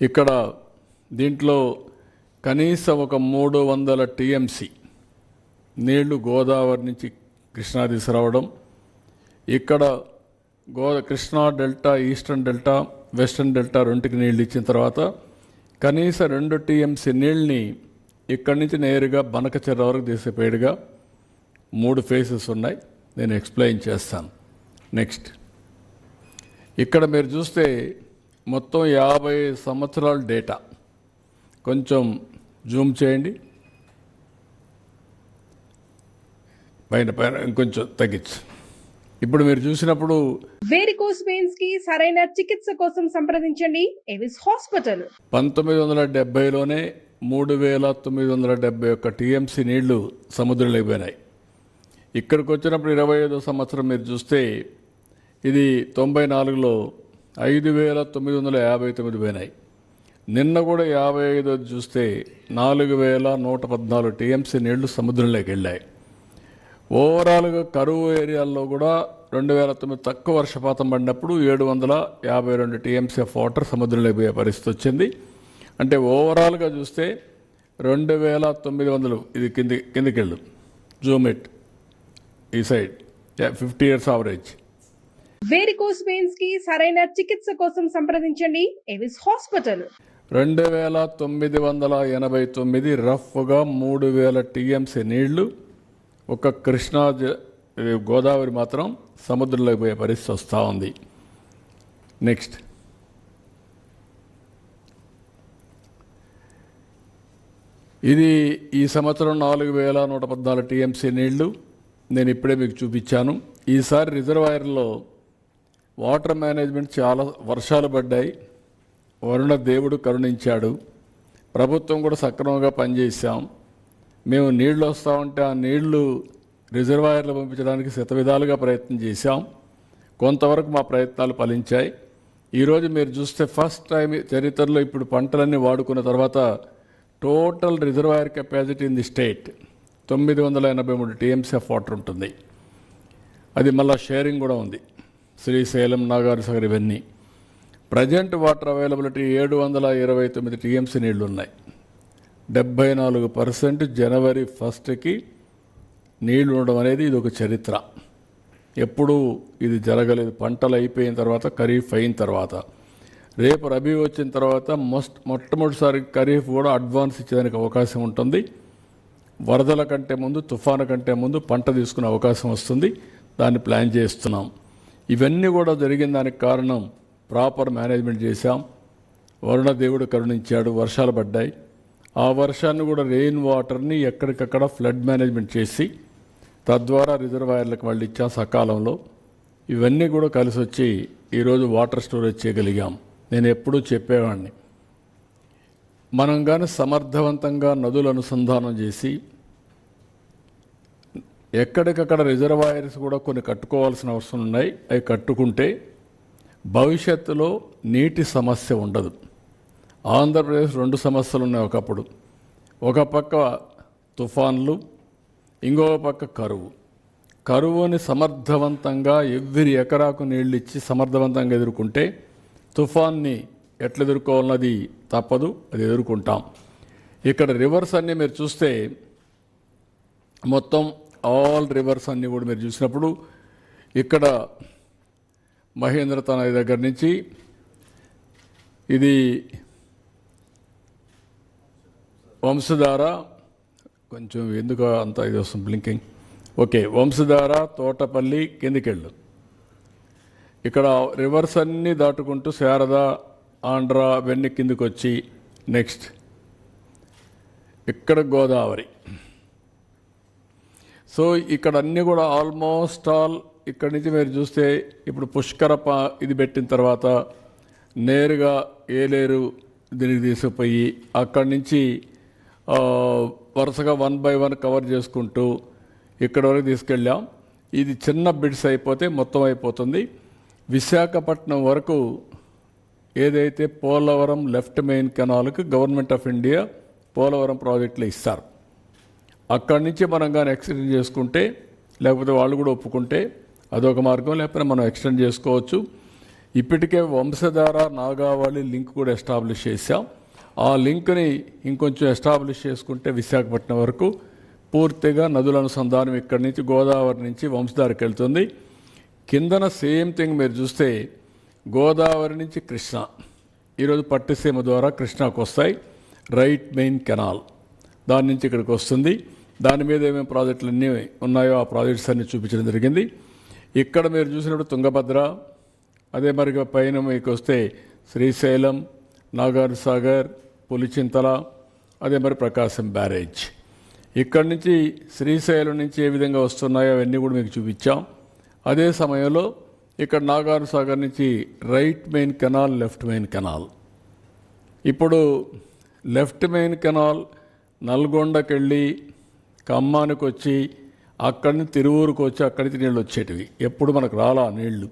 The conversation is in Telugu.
ఇక్కడ దీంట్లో కనీసం ఒక 300 టీఎంసీ నీళ్లు గోదావరి నుంచి కృష్ణా తీసుకురావడం, ఇక్కడ Krishna delta, eastern delta, western delta రెండుకి నీళ్ళు ఇచ్చిన తర్వాత కనీసం 2 టీఎంసీ నీళ్ళని ఇక్కడి నుంచి నేరుగా బనకచెర్ల వరకు తీసిపోయేడుగా 3 ఫేసెస్ ఉన్నాయి. నేను ఎక్స్ప్లెయిన్ చేస్తాను. నెక్స్ట్ ఇక్కడ మీరు చూస్తే మొత్తం 50 సంవత్సరాల డేటా. కొంచెం జూమ్ చేయండి, పైన ఇంకొంచెం తగ్గించు. ఇప్పుడు మీరు చూసినప్పుడు వేరికోస్ వెయిన్స్ కి సరైన చికిత్స కోసం సంప్రదించండి ఎవిస్ హాస్పిటల్. 1970లోనే 3971 టీఎంసీ నీళ్లు సముద్రంలోకి పోయినాయి. ఇక్కడికి వచ్చినప్పుడు 25వ సంవత్సరం మీరు చూస్తే ఇది 94లో 5959 పోయినాయి. నిన్న కూడా 55 చూస్తే 4114 టీఎంసీ నీళ్లు సముద్రంలోకి వెళ్ళాయి. ఓవరాల్గా కరువు ఏరియాల్లో కూడా 2009 తక్కువ వర్షపాతం పడినప్పుడు 752 టీఎంసీ ఆఫ్ వాటర్ సముద్రంలోకి పోయే పరిస్థితి వచ్చింది. అంటే ఓవరాల్గా చూస్తే 2900 ఇది కిందికి వెళ్ళు, జూమ్ ఇట్ ఈ side 50 years average. Varicose veins కి సరైన చికిత్స కోసం సంప్రదించండి ఎవిస్ హాస్పిటల్. 2989 రఫ్గా 3000 టీఎంసీ నీళ్లు ఒక కృష్ణా గోదావరి మాత్రం సముద్రంలోకి పోయే పరిస్థితి వస్తూ ఉంది. నెక్స్ట్ ఇది ఈ సంవత్సరం 4114 టీఎంసీ నీళ్లు నేను ఇప్పుడే మీకు చూపించాను. ఈసారి రిజర్వాయర్లో వాటర్ మేనేజ్మెంట్ చాలా వర్షాలు పడ్డాయి, వరుణ దేవుడు కరుణించాడు, ప్రభుత్వం కూడా సక్రమంగా పనిచేసాం. మేము నీళ్లు వస్తూ ఉంటే ఆ నీళ్లు రిజర్వాయర్లు పంపించడానికి శతవిధాలుగా ప్రయత్నం చేశాం. కొంతవరకు మా ప్రయత్నాలు ఫలించాయి. ఈరోజు మీరు చూస్తే ఫస్ట్ టైం చరిత్రలో ఇప్పుడు పంటలన్నీ వాడుకున్న తర్వాత total reservoir capacity in the state 983 TMC of water ఉంటుంది. అది మళ్ళీ షేరింగ్ కూడా ఉంది, శ్రీశైలం, నాగార్జునసాగర్ ఇవన్నీ. ప్రజెంట్ వాటర్ అవైలబిలిటీ 729 టీఎంసీ నీళ్లు ఉన్నాయి. 74% జనవరి 1కి నీళ్లు ఉండడం అనేది ఇది ఒక చరిత్ర. ఎప్పుడూ ఇది జరగలేదు. పంటలు అయిపోయిన తర్వాత, ఖరీఫ్ అయిన తర్వాత, రేపు రబీ వచ్చిన తర్వాత మొట్టమొదటిసారి ఖరీఫ్ కూడా అడ్వాన్స్ ఇచ్చేదానికి అవకాశం ఉంటుంది. వరదల కంటే ముందు, తుఫాను కంటే ముందు పంట తీసుకునే అవకాశం వస్తుంది. దాన్ని ప్లాన్ చేస్తున్నాం. ఇవన్నీ కూడా జరిగిన దానికి కారణం ప్రాపర్ మేనేజ్మెంట్ చేశాం. వరుణ దేవుడు కరుణించాడు, వర్షాలు పడ్డాయి. ఆ వర్షాన్ని కూడా రెయిన్ వాటర్ని ఎక్కడికక్కడ ఫ్లడ్ మేనేజ్మెంట్ చేసి తద్వారా రిజర్వాయర్లకు వాళ్ళు ఇచ్చాం సకాలంలో. ఇవన్నీ కూడా కలిసి వచ్చి ఈరోజు వాటర్ స్టోరేజ్ చేయగలిగాం. నేను ఎప్పుడూ చెప్పేవాడిని, మనం కానీ సమర్థవంతంగా నదులు అనుసంధానం చేసి ఎక్కడికక్కడ రిజర్వాయర్స్ కూడా కొన్ని కట్టుకోవాల్సిన అవసరం ఉన్నాయి. అవి కట్టుకుంటే భవిష్యత్తులో నీటి సమస్య ఉండదు. ఆంధ్రప్రదేశ్ 2 సమస్యలు ఉన్నాయి ఒకప్పుడు. ఒక పక్క తుఫాన్లు, ఇంకొక పక్క కరువు. కరువుని సమర్థవంతంగా ఎవ్రీ ఎకరాకు నీళ్ళు ఇచ్చి సమర్థవంతంగా ఎదుర్కొంటే తుఫాన్ని ఎట్లా ఎదుర్కోవాలన్నది తప్పదు, అది ఎదుర్కొంటాం. ఇక్కడ రివర్స్ అన్నీ మీరు చూస్తే మొత్తం ఆల్ రివర్స్ అన్నీ కూడా మీరు చూసినప్పుడు ఇక్కడ మహేంద్ర తనది దగ్గర నుంచి ఇది వంశధార, కొంచెం ఎందుకు అంత ఇది వస్తుంది బ్లింకింగ్, ఓకే, వంశధార, తోటపల్లి, కిందికెళ్ళు. ఇక్కడ రివర్స్ అన్నీ దాటుకుంటూ శారద, ఆంధ్ర అవన్నీ కిందికి వచ్చి నెక్స్ట్ ఇక్కడ గోదావరి. సో ఇక్కడ అన్నీ కూడా ఆల్మోస్ట్ ఆల్ ఇక్కడి నుంచి మీరు చూస్తే ఇప్పుడు పుష్కర ఇది పెట్టిన తర్వాత నేరుగా ఏలేరు దీనికి తీసుకుపోయి అక్కడి నుంచి వరుసగా 1 by 1 కవర్ చేసుకుంటూ ఇక్కడ వరకు తీసుకెళ్ళాం. ఇది చిన్న బిడ్స్ అయిపోతే మొత్తం అయిపోతుంది. విశాఖపట్నం వరకు ఏదైతే పోలవరం లెఫ్ట్ మెయిన్ కెనాల్కి గవర్నమెంట్ ఆఫ్ ఇండియా పోలవరం ప్రాజెక్టులు ఇస్తారు. అక్కడి నుంచి మనం కానీ ఎక్స్టెండ్ చేసుకుంటే, లేకపోతే వాళ్ళు కూడా ఒప్పుకుంటే అదొక మార్గం, లేకపోతే మనం ఎక్స్టెండ్ చేసుకోవచ్చు. ఇప్పటికే వంశధార నాగావళి లింక్ కూడా ఎస్టాబ్లిష్ చేశాం. ఆ లింక్ని ఇంకొంచెం ఎస్టాబ్లిష్ చేసుకుంటే విశాఖపట్నం వరకు పూర్తిగా నదుల అనుసంధానం ఇక్కడి నుంచి గోదావరి నుంచి వంశధారకు వెళ్తుంది. కిందన సేమ్ థింగ్ మీరు చూస్తే గోదావరి నుంచి కృష్ణ ఈరోజు పట్టిసీమ ద్వారా కృష్ణాకు వస్తాయి. రైట్ మెయిన్ కెనాల్ దాని నుంచి ఇక్కడికి వస్తుంది. దాని మీద ఏమేమి ప్రాజెక్టులు అన్నీ ఉన్నాయో ఆ ప్రాజెక్ట్స్ అన్నీ చూపించడం జరిగింది. ఇక్కడ మీరు చూసినప్పుడు తుంగభద్ర, అదే మరి పైన మీకు వస్తే శ్రీశైలం, నాగార్జున సాగర్, పులిచింతల, అదే మరి ప్రకాశం బ్యారేజ్. ఇక్కడి నుంచి శ్రీశైలం నుంచి ఏ విధంగా వస్తున్నాయో అవన్నీ కూడా మీకు చూపించాం. అదే సమయంలో ఇక్కడ నాగార్జున సాగర్ నుంచి right main canal, left main canal. ఇప్పుడు లెఫ్ట్ మెయిన్ కెనాల్ నల్గొండకి వెళ్ళి ఖమ్మానికి వచ్చి అక్కడి నుంచి తిరువూరుకు వచ్చి అక్కడి నుంచి నీళ్ళు వచ్చేటివి. ఎప్పుడు మనకు రాలా నీళ్లు.